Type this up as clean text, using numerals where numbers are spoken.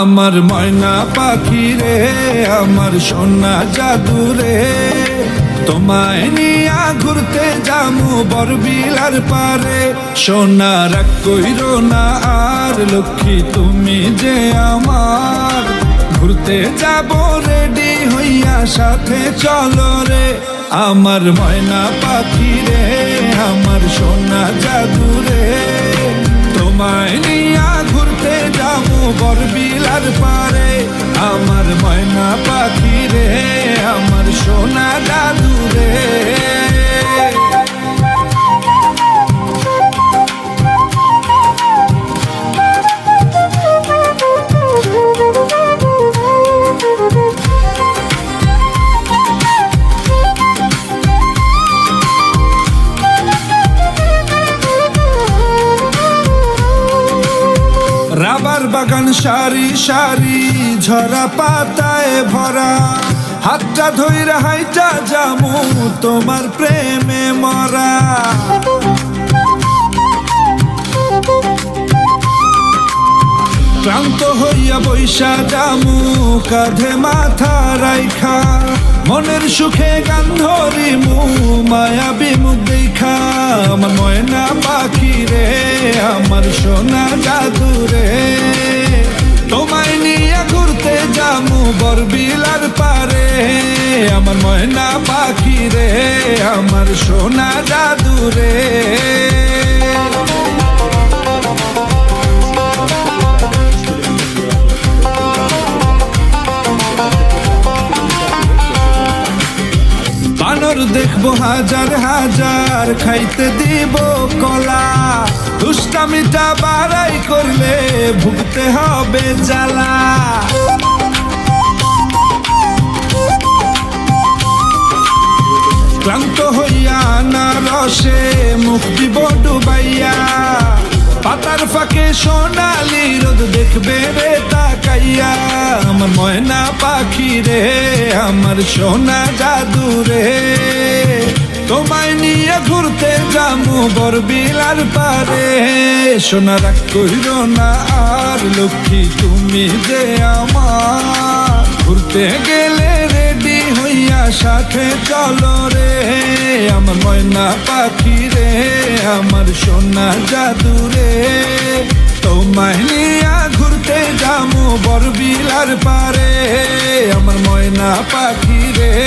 আমার ময়না পাখি রে, আমার সোনা জাদু রে, তোমায় নিয়া ঘুরতে যামু বরবিলার পারে। সোনা রাগ কইরো না আর, লক্ষ্মী তুমি যে আমার, ঘুরতে যাব রেডি হইয়া সাথে চলো রে। আমার ময়না পাখি রে, আমার সোনা জাদু রে, তোমায় নিয়া ঘুরতে যাবো বরবিলার পারে। আমার ময়না পাখি রে, আমার সোনা জাদু রে। রাবার বাগান সারি সারি, ঝরা পাতায় ভরা, হাতটা ধইরা হাইটা যামু তোমার প্রেমে মরা। ক্লান্ত হইয়া বৈশা যামু কাঁধে মাথা রাইখা, মনের সুখে গান ধরিমু মায়াবী মুখ দেখা। আমার ময়না পাখি রে, আমার সোনা জাদু রে, তোমায় নিয়ে ঘুরতে যামু বরবিলার পারে। আমার ময়না পাখি রে, আমার সোনা জাদু রে। বানর দেখবো হাজার হাজার, খাইতে দিব কলা, দুষ্টামিটা বাড়াই করলে ভুগতে হবে জ্বালা। ক্লান্ত হইয়া না রসে মুখ দিব ডুবাইয়া, পাতার ফাঁকে সোনালি রোদ দেখবে রে তাকাইয়া। আমার ময়না পাখি রে, আমার সোনা জাদু রে, তোমায় নিয়ে ঘুরতে যামু বরবিলার পারে। সোনা রাগ কইরো না আর, লক্ষ্মী তুমি যে আমার, ঘুরতে গেলে রেডি হইয়া সাথে চলো রে। আমার ময়না পাখি রে, আমার সোনা জাদু রে, তোমায় নিয়া ঘুরতে যামু বরবিলার পারে। আমার ময়না পাখি রে।